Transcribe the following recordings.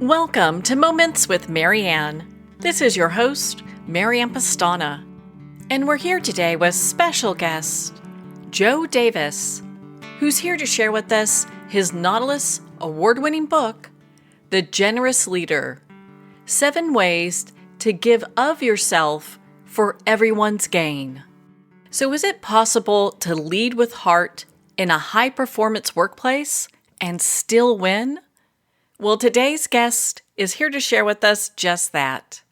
Welcome to Moments with Marianne. This is your host, Marianne Pastana, and we're here today with special guest, Joe Davis, who's here to share with us his Nautilus award-winning book, The Generous Leader: 7 Ways to Give of Yourself for Everyone's Gain. So is it possible to lead with heart in a high-performance workplace and still win? Well, today's guest is here to share with us just that.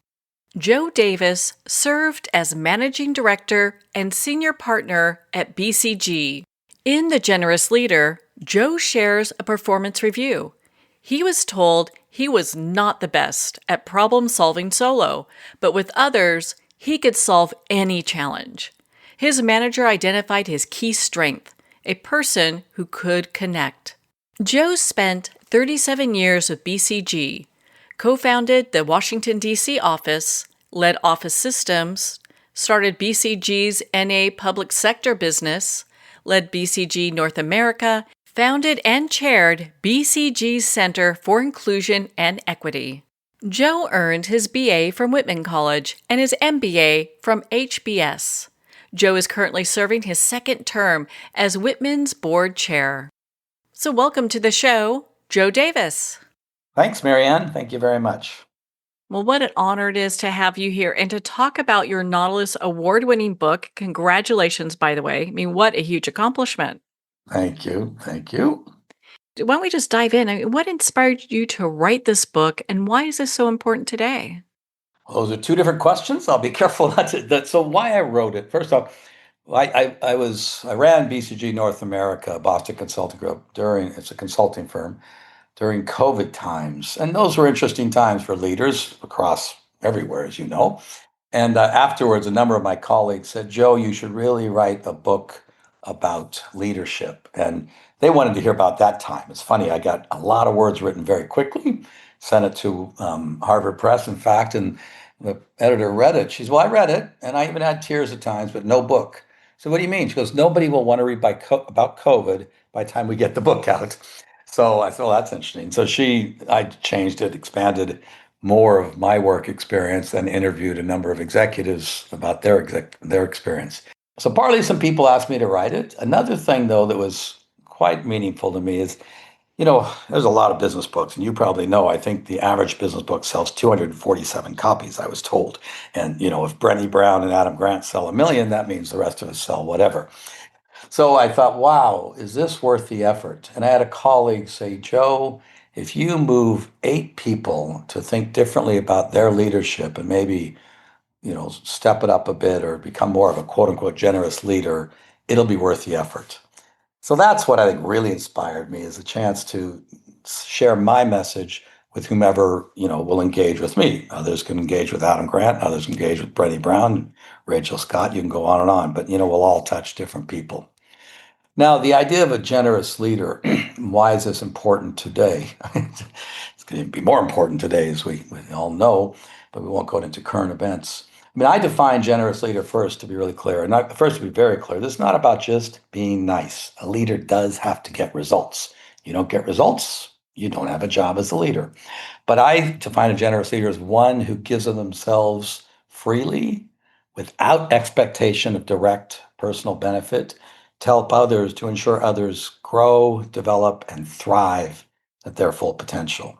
Joe Davis served as Managing Director and Senior Partner at BCG. In The Generous Leader, Joe shares a performance review. He was told he was not the best at problem-solving solo, but with others, he could solve any challenge. His manager identified his key strength, a person who could connect. Joe spent 37 years with BCG, co-founded the Washington, D.C. office, led office systems, started BCG's NA public sector business, led BCG North America, founded and chaired BCG's Center for Inclusion and Equity. Joe earned his BA from Whitman College and his MBA from HBS. Joe is currently serving his second term as Whitman's board chair. So welcome to the show, Joe Davis. Thanks, Marianne. Thank you very much. Well, what an honor it is to have you here and to talk about your Nautilus award-winning book. Congratulations, by the way. I mean, what a huge accomplishment. Thank you. Thank you. Why don't we just dive in? I mean, what inspired you to write this book, and why is this so important today? Well, those are 2 different questions. I'll be careful not to. So why I wrote it, first off, I ran BCG North America, Boston Consulting Group, it's a consulting firm, during COVID times. And those were interesting times for leaders across everywhere, as you know. And afterwards, a number of my colleagues said, Joe, you should really write a book about leadership. And they wanted to hear about that time. It's funny, I got a lot of words written very quickly, sent it to Harvard Press, in fact, and the editor read it. She said, well, I read it, and I even had tears at times, but no book. So what do you mean? She goes, nobody will want to read about COVID by the time we get the book out. So I thought, well, that's interesting. So I changed it, expanded more of my work experience, and interviewed a number of executives about their experience. So partly some people asked me to write it. Another thing, though, that was quite meaningful to me is, there's a lot of business books, and you probably know, I think the average business book sells 247 copies, I was told. And, if Brené Brown and Adam Grant sell 1 million, that means the rest of us sell whatever. So I thought, wow, is this worth the effort? And I had a colleague say, Joe, if you move 8 people to think differently about their leadership and maybe, step it up a bit or become more of a quote unquote generous leader, it'll be worth the effort. So that's what I think really inspired me, is a chance to share my message with whomever, will engage with me. Others can engage with Adam Grant, others can engage with Brené Brown, Rachel Scott, you can go on and on, but, we'll all touch different people. Now, the idea of a generous leader, why is this important today? It's going to be more important today, as we all know, but we won't go into current events. I mean, I define generous leader first, to be really clear, and first to be very clear, this is not about just being nice. A leader does have to get results. You don't get results, you don't have a job as a leader. But I define a generous leader as one who gives of themselves freely, without expectation of direct personal benefit, to help others, to ensure others grow, develop, and thrive at their full potential.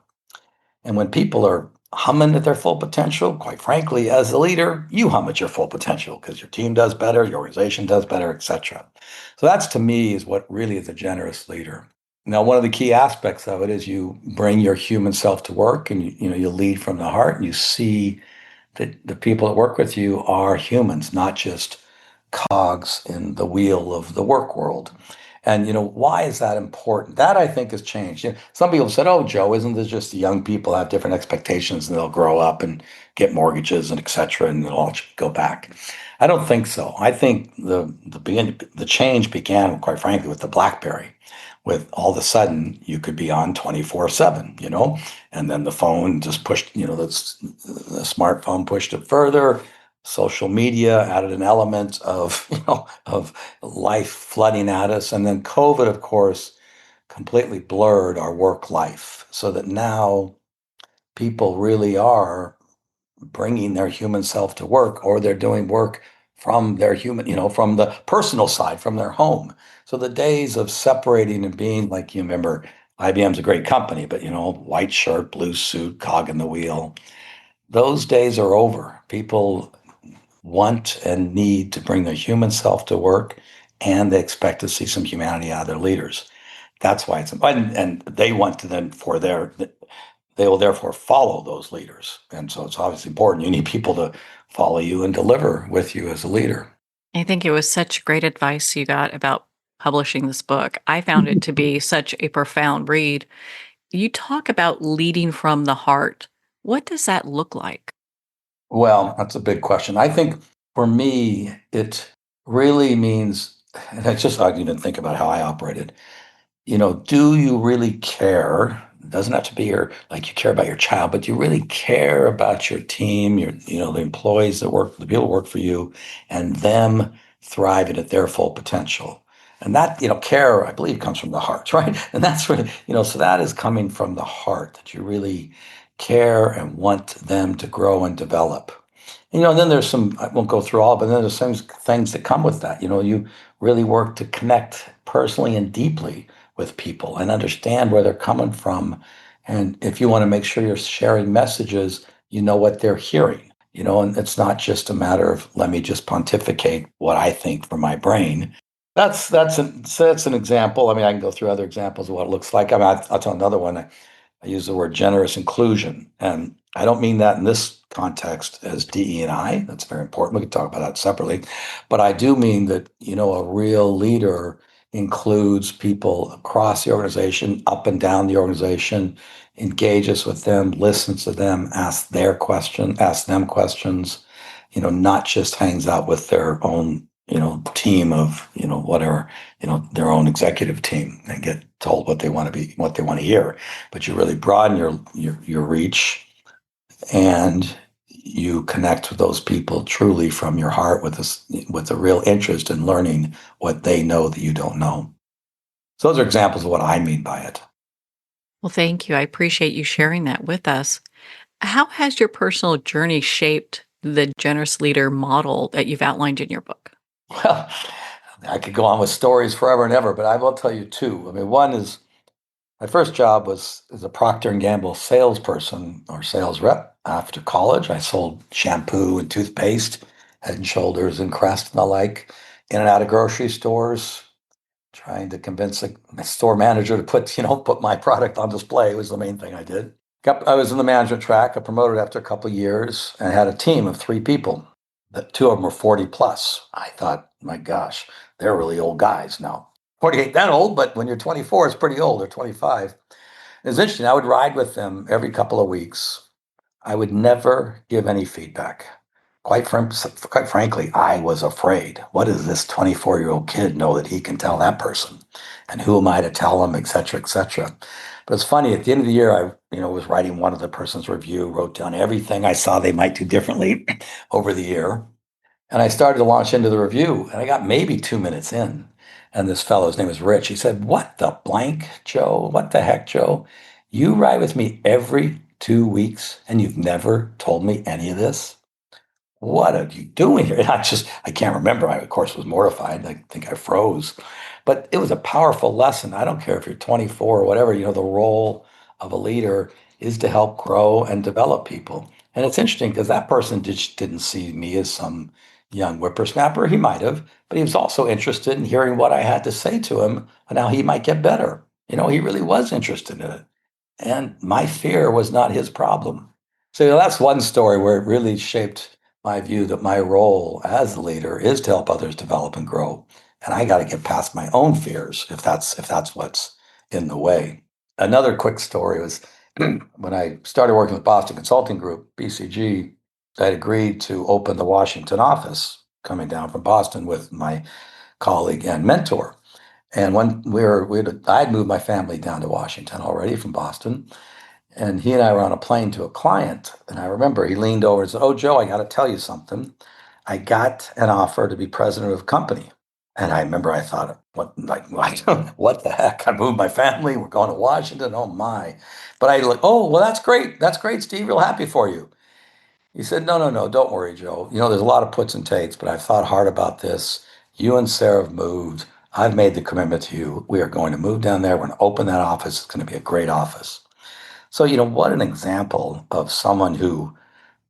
And when people are humming at their full potential, quite frankly, as a leader, you hum at your full potential because your team does better, your organization does better, etc. So that's, to me, is what really is a generous leader. Now, one of the key aspects of it is you bring your human self to work, and you lead from the heart, and you see that the people that work with you are humans, not just cogs in the wheel of the work world. And, why is that important? That, I think, has changed. Some people said, oh, Joe, isn't this just the young people have different expectations and they'll grow up and get mortgages and et cetera, and they'll all go back? I don't think so. I think the change began, quite frankly, with the BlackBerry. With all of a sudden, you could be on 24/7, and then the phone just pushed, the smartphone pushed it further. Social media added an element of, of life flooding at us. And then COVID, of course, completely blurred our work life, so that now people really are bringing their human self to work, or they're doing work from their human, from the personal side, from their home. So the days of separating and being like, you remember, IBM's a great company, but white shirt, blue suit, cog in the wheel, those days are over. People want and need to bring their human self to work, and they expect to see some humanity out of their leaders. That's why it's important. And they want to then they will therefore follow those leaders. And so it's obviously important. You need people to follow you and deliver with you as a leader. I think it was such great advice you got about publishing this book. I found it to be such a profound read. You talk about leading from the heart. What does that look like? Well, that's a big question. I think for me, it really means, and it's just, I didn't even think about how I operated. Do you really care? It doesn't have to be like you care about your child, but do you really care about your team, the employees that work, the people who work for you, and them thriving at their full potential? And that, care, I believe, comes from the heart, right? And that's really, so that is coming from the heart, that you really care and want them to grow and develop. Then there's some, I won't go through all, but then there's some things that come with that. You really work to connect personally and deeply with people and understand where they're coming from. And if you want to make sure you're sharing messages, you know what they're hearing, and it's not just a matter of let me just pontificate what I think from my brain. That's an example. I mean, I can go through other examples of what it looks like. I mean, I'll tell another one. I use the word generous inclusion, and I don't mean that in this context as DE&I. That's very important. We can talk about that separately, but I do mean that a real leader includes people across the organization, up and down the organization, engages with them, listens to them, asks them questions. Not just hangs out with their own team of whatever their own executive team and get told what they want to be, what they want to hear, but you really broaden your reach, and you connect with those people truly from your heart with a real interest in learning what they know that you don't know. So those are examples of what I mean by it. Well, thank you. I appreciate you sharing that with us. How has your personal journey shaped the generous leader model that you've outlined in your book? Well, I could go on with stories forever and ever, but I will tell you two. I mean, one is my first job was as a Procter and Gamble salesperson or sales rep after college. I sold shampoo and toothpaste, Head and Shoulders and Crest and the like, in and out of grocery stores, trying to convince a store manager to put my product on display was the main thing I did. I was in the management track. I promoted after a couple of years and had a team of three people. The two of them were 40 plus. I thought, my gosh, they're really old guys now. 40 ain't that old, but when you're 24, it's pretty old, or 25. It's interesting. I would ride with them every couple of weeks. I would never give any feedback. Quite frankly, I was afraid. What does this 24-year-old kid know that he can tell that person? And who am I to tell him, et cetera, et cetera? But it's funny, at the end of the year, I was writing one of the person's review, wrote down everything I saw they might do differently over the year. And I started to launch into the review, and I got maybe 2 minutes in. And this fellow, his name is Rich, he said, "What the blank, Joe? What the heck, Joe? You ride with me every 2 weeks, and you've never told me any of this? What are you doing here?" And I can't remember. I, of course, was mortified. I think I froze. But it was a powerful lesson. I don't care if you're 24 or whatever, the role of a leader is to help grow and develop people. And it's interesting because that person didn't see me as some young whippersnapper. He might have, but he was also interested in hearing what I had to say to him and how he might get better. He really was interested in it. And my fear was not his problem. So that's one story where it really shaped my view that my role as a leader is to help others develop and grow. And I got to get past my own fears if that's what's in the way. Another quick story was when I started working with Boston Consulting Group, BCG, I'd agreed to open the Washington office coming down from Boston with my colleague and mentor. And when I had moved my family down to Washington already from Boston, and he and I were on a plane to a client. And I remember he leaned over and said, "Oh, Joe, I got to tell you something. I got an offer to be president of a company." And I remember I thought, like, what the heck? I moved my family. We're going to Washington. Oh my. But I like, oh, well, that's great. That's great, Steve. Real happy for you. He said, no, no, no, don't worry, Joe. There's a lot of puts and takes, but I've thought hard about this. You and Sarah have moved. I've made the commitment to you. We are going to move down there. We're going to open that office. It's going to be a great office. So, what an example of someone who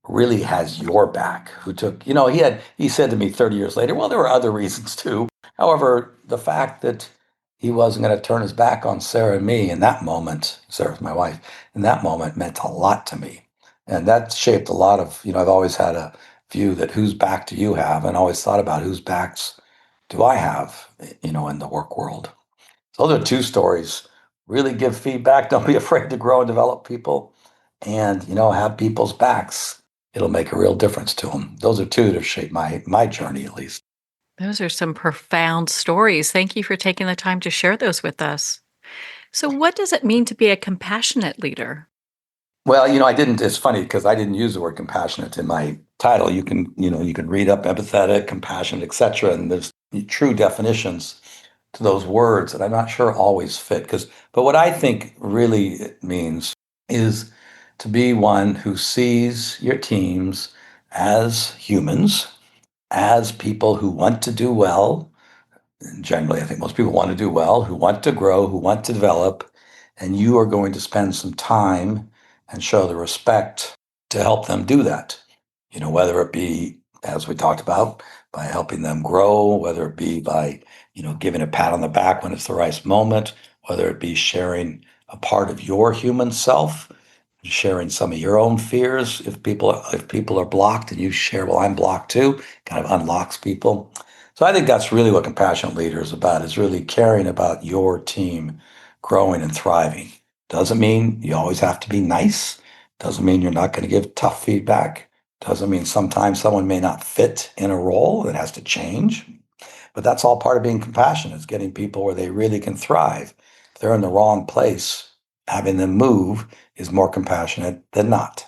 really has your back, who took, he said to me 30 years later, well, there were other reasons too. However, the fact that he wasn't going to turn his back on Sarah and me in that moment, Sarah's my wife, in that moment meant a lot to me. And that shaped a lot of, I've always had a view that whose back do you have? And always thought about whose backs do I have, in the work world. So those are two stories. Really give feedback. Don't be afraid to grow and develop people and, have people's backs. It'll make a real difference to them. Those are two that have shaped my journey, at least. Those are some profound stories. Thank you for taking the time to share those with us. So, what does it mean to be a compassionate leader? Well, I didn't, it's funny because I didn't use the word compassionate in my title. You can read up empathetic, compassionate, etc. And there's true definitions to those words that I'm not sure always fit. But what I think really it means is to be one who sees your teams as humans, as people who want to do well. Generally, I think most people want to do well, who want to grow, who want to develop, and you are going to spend some time and show the respect to help them do that. Whether it be, as we talked about, by helping them grow, whether it be by, giving a pat on the back when it's the right moment, whether it be sharing a part of your human self, sharing some of your own fears. If people are blocked and you share, well, I'm blocked too, kind of unlocks people. So I think that's really what compassionate leader is about, is really caring about your team growing and thriving. Doesn't mean you always have to be nice. Doesn't mean you're not going to give tough feedback. Doesn't mean sometimes someone may not fit in a role that has to change. But that's all part of being compassionate, is getting people where they really can thrive. If they're in the wrong place, having them move is more compassionate than not.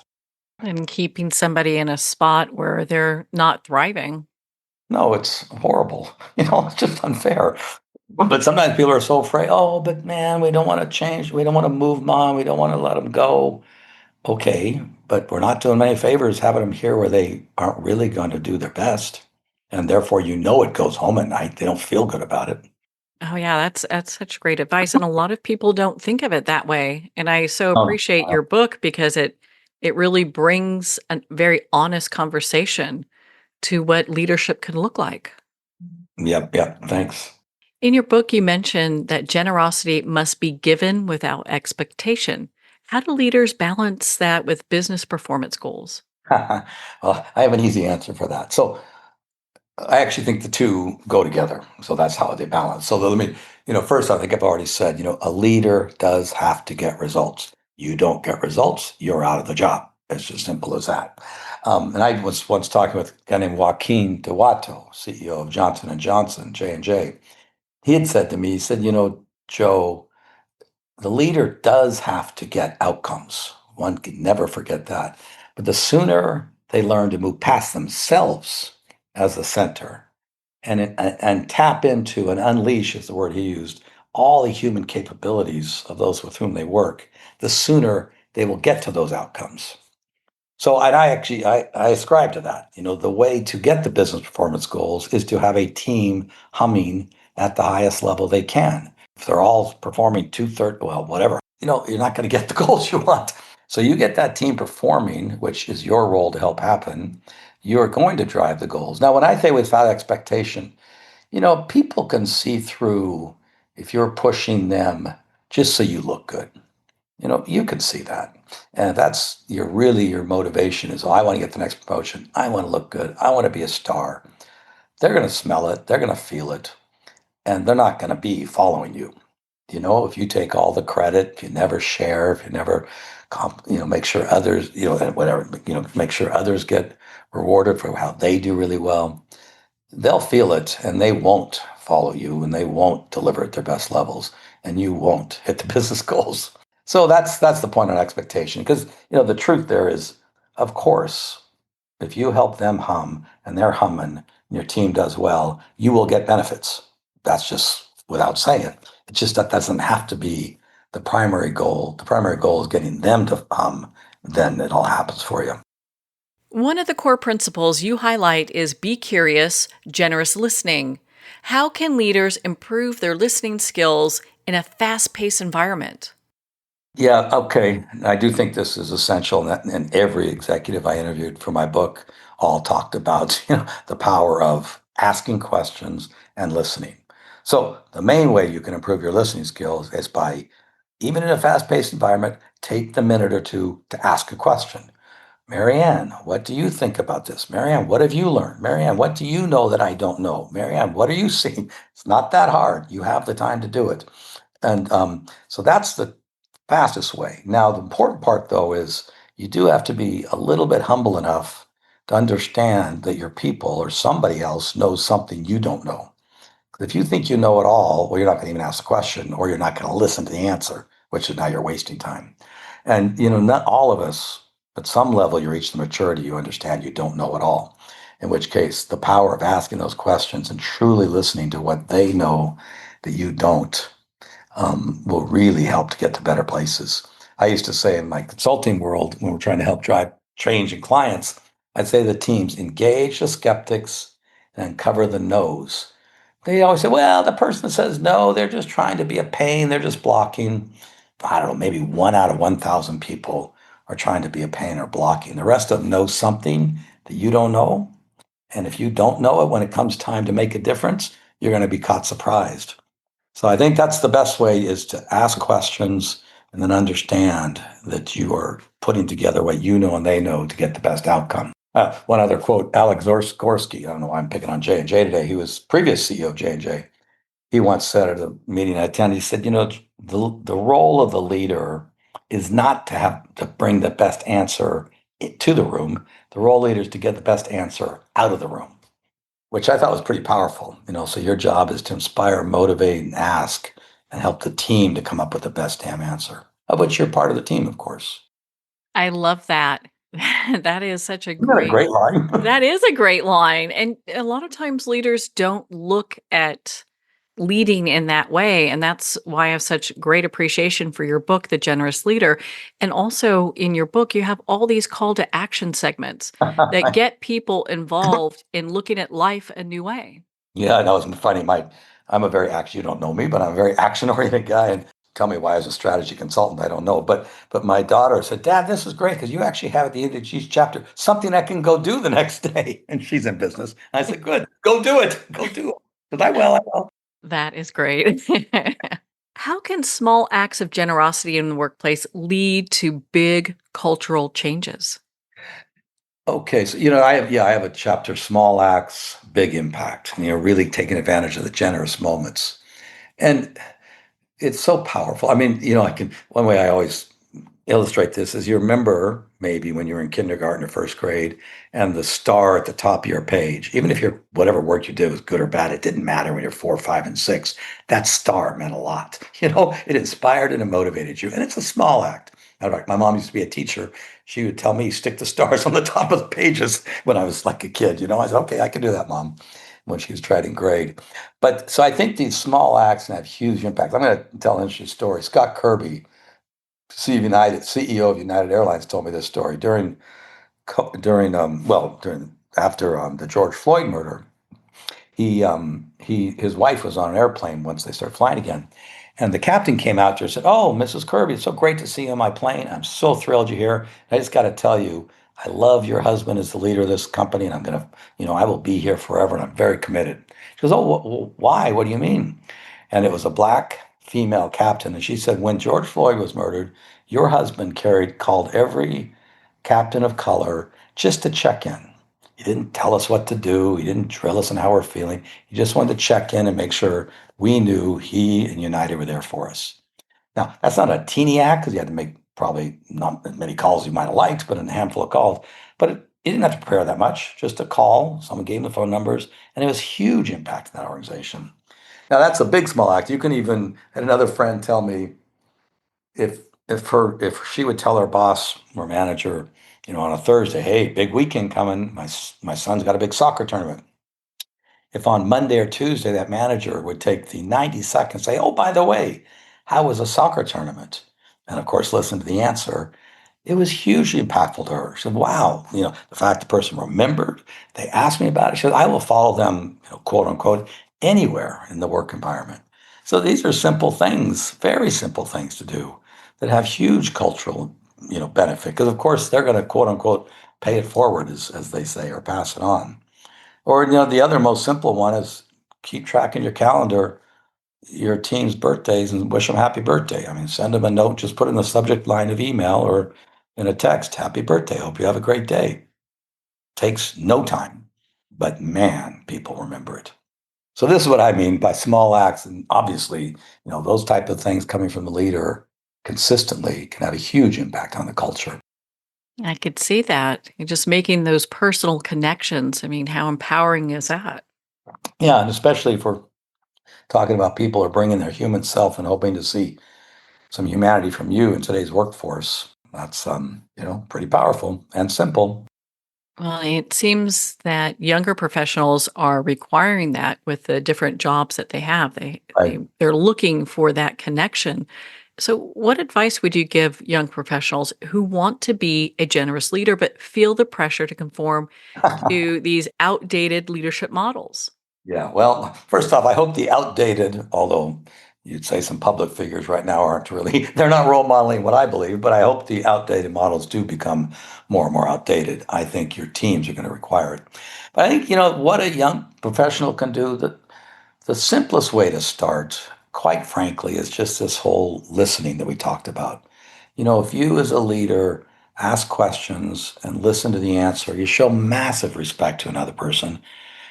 And keeping somebody in a spot where they're not thriving. No, it's horrible. It's just unfair. But sometimes people are so afraid. Oh, but man, we don't want to change. We don't want to move them on. We don't want to let them go. Okay, but we're not doing them any favors having them here where they aren't really going to do their best. And therefore, it goes home at night. They don't feel good about it. Oh yeah, that's such great advice, and a lot of people don't think of it that way. And I so Oh, appreciate your book because it really brings a very honest conversation to what leadership can look like. yep, yep. Thanks. In your book, you mentioned that generosity must be given without expectation. How do leaders balance that with business performance goals? Well, I have an easy answer for that. So I actually think the two go together. So that's how they balance. So let me, first, I think I've already said, a leader does have to get results. You don't get results, you're out of the job. It's as simple as that. And I was once talking with a guy named Joaquin Duato, CEO of Johnson and Johnson, J&J. He had said to me, he said, Joe, the leader does have to get outcomes. One can never forget that. But the sooner they learn to move past themselves as the center and tap into and unleash, is the word he used, all the human capabilities of those with whom they work, the sooner they will get to those outcomes. So, and I ascribe to that. The way to get the business performance goals is to have a team humming at the highest level they can. If they're all performing two-thirds, well, whatever, you're not going to get the goals you want. So you get that team performing, which is your role to help happen. You're going to drive the goals. Now, when I say without expectation, people can see through if you're pushing them just so you look good. You can see that. And if that's your motivation is, oh, I want to get the next promotion. I want to look good. I want to be a star. They're going to smell it. They're going to feel it. And they're not going to be following you. If you take all the credit, if you never share, if you never, make sure others, and whatever, make sure others get rewarded for how they do really well, they'll feel it and they won't follow you and they won't deliver at their best levels and you won't hit the business goals. So that's the point on expectation, because the truth there is, of course, if you help them hum and they're humming and your team does well, you will get benefits. That's just without saying it. It's just that doesn't have to be the primary goal. The primary goal is getting them to then it all happens for you. One of the core principles you highlight is be curious, generous listening. How can leaders improve their listening skills in a fast paced environment? Yeah, okay. I do think this is essential, and every executive I interviewed for my book all talked about, the power of asking questions and listening. So the main way you can improve your listening skills is by, even in a fast-paced environment, take the minute or two to ask a question. Marianne, what do you think about this? Marianne, what have you learned? Marianne, what do you know that I don't know? Marianne, what are you seeing? It's not that hard. You have the time to do it. And so that's the fastest way. Now, the important part, though, is you do have to be a little bit humble enough to understand that your people or somebody else knows something you don't know. If you think you know it all, well, you're not going to even ask the question, or you're not going to listen to the answer, which is now you're wasting time. And not all of us, at some level, you reach the maturity you understand you don't know it all. In which case, the power of asking those questions and truly listening to what they know that you don't will really help to get to better places. I used to say in my consulting world, when we're trying to help drive change in clients, I'd say the teams engage the skeptics and uncover the no's. They always say, well, the person that says no, they're just trying to be a pain, they're just blocking. I don't know, maybe 1 out of 1,000 people are trying to be a pain or blocking. The rest of them know something that you don't know. And if you don't know it when it comes time to make a difference, you're going to be caught surprised. So I think that's the best way, is to ask questions and then understand that you are putting together what you know and they know to get the best outcome. One other quote, Alex Gorsky, I don't know why I'm picking on J&J today. He was previous CEO of J&J. He once said at a meeting I attended, he said, the role of the leader is not to have to bring the best answer to the room. The role of the leader is to get the best answer out of the room, which I thought was pretty powerful. So your job is to inspire, motivate, and ask, and help the team to come up with the best damn answer, of which you're part of the team, of course. I love that. That is such a Isn't that a great great line? that is a great line, and a lot of times leaders don't look at leading in that way, and that's why I have such great appreciation for your book, The Generous Leader, and also in your book, you have all these call to action segments that get people involved in looking at life a new way. Yeah, that was funny. I'm a very action. You don't know me, but I'm a very action-oriented guy. And tell me why, as a strategy consultant, I don't know. But my daughter said, "Dad, this is great because you actually have at the end of each chapter something I can go do the next day." And she's in business. And I said, "Good, go do it. Go do it." Because I will. I will. That is great. How can small acts of generosity in the workplace lead to big cultural changes? Okay, so I have a chapter, small acts, big impact. Really taking advantage of the generous moments, and it's so powerful. I mean, I can one way I always illustrate this is, you remember maybe when you were in kindergarten or first grade, and the star at the top of your page, even if your whatever work you did was good or bad, it didn't matter when you're 4, 5, and 6. That star meant a lot. It inspired and it motivated you, and it's a small act. Matter of fact, my mom used to be a teacher. She would tell me, stick the stars on the top of the pages when I was like a kid. I said, okay, I can do that, Mom, when she was trying in grade. But so I think these small acts can have huge impact. I'm going to tell an interesting story. Scott Kirby, CEO of United Airlines, told me this story during after the George Floyd murder. His wife was on an airplane once they started flying again, and the captain came out there and said, "Oh, Mrs. Kirby, it's so great to see you on my plane. I'm so thrilled you're here. I just got to tell you, I love your husband as the leader of this company, and I will be here forever, and I'm very committed." She goes, "Oh, why? What do you mean?" And it was a black female captain, and she said, "When George Floyd was murdered, your husband called every captain of color just to check in. He didn't tell us what to do. He didn't drill us on how we're feeling. He just wanted to check in and make sure we knew he and United were there for us." Now, that's not a teeny act, because he had to make probably not as many calls as he might have liked, but a handful of calls. But he didn't have to prepare that much, just a call. Someone gave him the phone numbers, and it was huge impact in that organization. Now, that's a big small act. You can even, had another friend tell me, if she would tell her boss or manager, on a Thursday, "Hey, big weekend coming. My son's got a big soccer tournament." if on Monday or Tuesday that manager would take the 90 seconds, say, "Oh, by the way, how was a soccer tournament?" And of course, listen to the answer. It was hugely impactful to her. She said, "Wow, the fact the person remembered, they asked me about it." She said, "I will follow them, quote unquote, anywhere in the work environment." So these are simple things, very simple things to do that have huge cultural, benefit. Because of course they're going to quote unquote pay it forward, as they say, or pass it on. Or the other most simple one is keep track in your calendar your team's birthdays and wish them happy birthday. I mean, send them a note, just put in the subject line of email or in a text, happy birthday. Hope you have a great day. Takes no time, but man, people remember it. So this is what I mean by small acts. And obviously, those type of things coming from the leader consistently can have a huge impact on the culture. I could see that. And just making those personal connections. I mean, how empowering is that? Yeah, and especially if we're talking about people who are bringing their human self and hoping to see some humanity from you in today's workforce. That's pretty powerful and simple. Well, it seems that younger professionals are requiring that with the different jobs that they have. Right. They're looking for that connection. So, what advice would you give young professionals who want to be a generous leader but feel the pressure to conform to these outdated leadership models? Yeah, well, first off, I hope the outdated, although you'd say some public figures right now aren't really, they're not role modeling what I believe, but I hope the outdated models do become more and more outdated. I think your teams are going to require it. But I think, what a young professional can do, the simplest way to start, quite frankly, is just this whole listening that we talked about. If you as a leader ask questions and listen to the answer, you show massive respect to another person.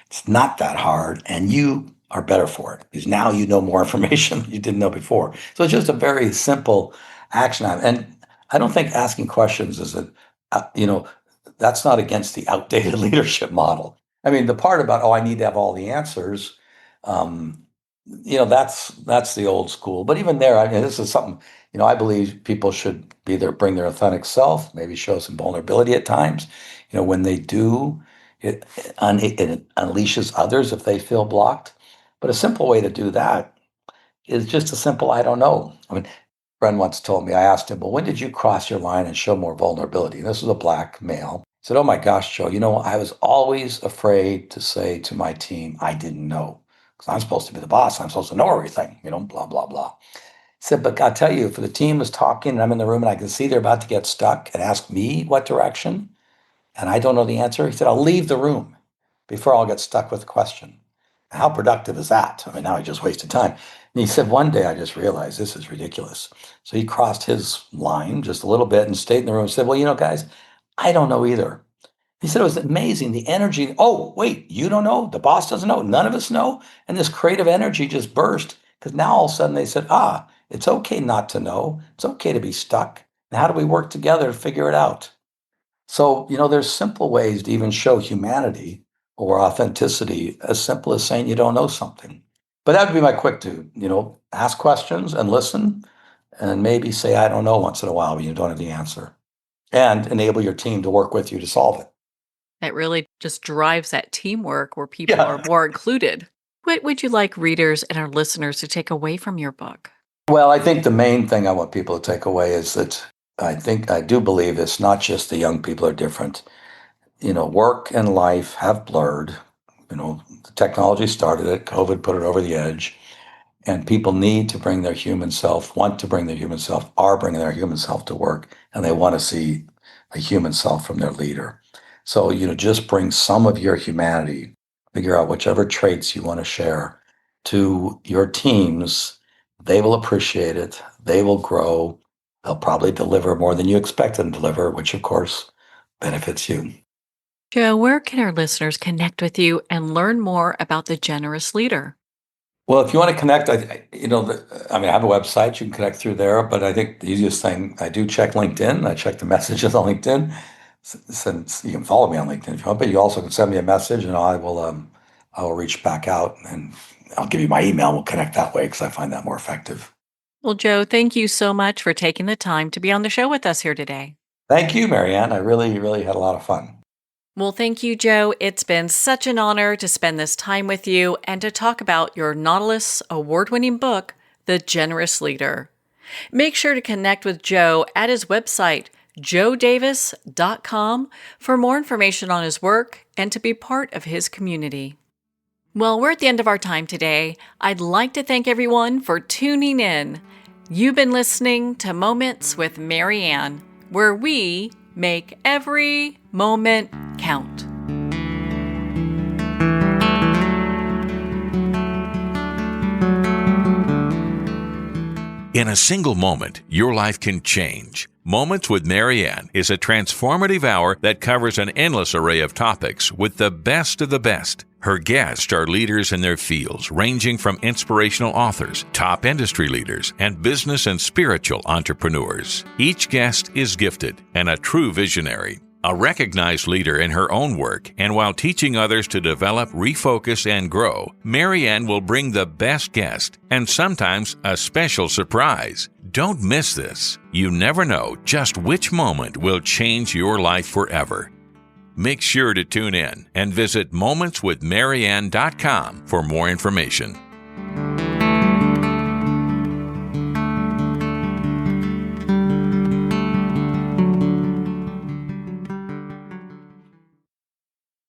It's not that hard, and you are better for it because now you know more information you didn't know before. So it's just a very simple action item. And I don't think asking questions is that's not against the outdated leadership model. I mean, the part about, oh, I need to have all the answers, um, that's the old school. But even there, I mean, this is something, I believe people should bring their authentic self, maybe show some vulnerability at times. When they do, it unleashes others if they feel blocked. But a simple way to do that is just a simple, I don't know. I mean, a friend once told me, I asked him, well, when did you cross your line and show more vulnerability? And this was a black male. He said, oh my gosh, Joe, I was always afraid to say to my team, I didn't know. Because I'm supposed to be the boss. I'm supposed to know everything, blah, blah, blah. He said, but I'll tell you, if the team is talking and I'm in the room and I can see they're about to get stuck and ask me what direction, and I don't know the answer, he said, I'll leave the room before I'll get stuck with the question. How productive is that? I mean, now I just wasted time. And he said, one day I just realized this is ridiculous. So he crossed his line just a little bit and stayed in the room and said, well, guys, I don't know either. He said it was amazing, the energy. Oh, wait, you don't know? The boss doesn't know? None of us know? And this creative energy just burst because now all of a sudden they said, it's okay not to know. It's okay to be stuck. And how do we work together to figure it out? So, there's simple ways to even show humanity or authenticity, as simple as saying you don't know something. But that would be my quick do, ask questions and listen and maybe say, I don't know once in a while when you don't have the answer and enable your team to work with you to solve it. That really just drives that teamwork where people are Yeah. more included. What would you like readers and our listeners to take away from your book? Well, I think the main thing I want people to take away is that I do believe it's not just the young people are different. Work and life have blurred. The technology started it, COVID put it over the edge. And people need to bring their human self, want to bring their human self, are bringing their human self to work, and they want to see a human self from their leader. So, just bring some of your humanity, figure out whichever traits you want to share to your teams. They will appreciate it. They will grow. They'll probably deliver more than you expect them to deliver, which of course benefits you. Joe, where can our listeners connect with you and learn more about the generous leader? Well, if you want to connect, I mean, I have a website. You can connect through there. But I think the easiest thing, I do check LinkedIn. I check the messages on LinkedIn. Since you can follow me on LinkedIn if you want, but you also can send me a message, and I will reach back out and I'll give you my email. We'll connect that way because I find that more effective. Well, Joe, thank you so much for taking the time to be on the show with us here today. Thank you, Marianne. I really, really had a lot of fun. Well, thank you, Joe. It's been such an honor to spend this time with you and to talk about your Nautilus award-winning book, The Generous Leader. Make sure to connect with Joe at his website, joedavis.com, for more information on his work and to be part of his community. Well, we're at the end of our time today. I'd like to thank everyone for tuning in. You've been listening to Moments with Mary Ann, where we make every moment count. In a single moment, your life can change. Moments with Mary Ann is a transformative hour that covers an endless array of topics with the best of the best. Her guests are leaders in their fields, ranging from inspirational authors, top industry leaders, and business and spiritual entrepreneurs. Each guest is gifted and a true visionary, a recognized leader in her own work, and while teaching others to develop, refocus, and grow, Mary Ann will bring the best guest and sometimes a special surprise. Don't miss this. You never know just which moment will change your life forever. Make sure to tune in and visit momentswithmaryann.com for more information.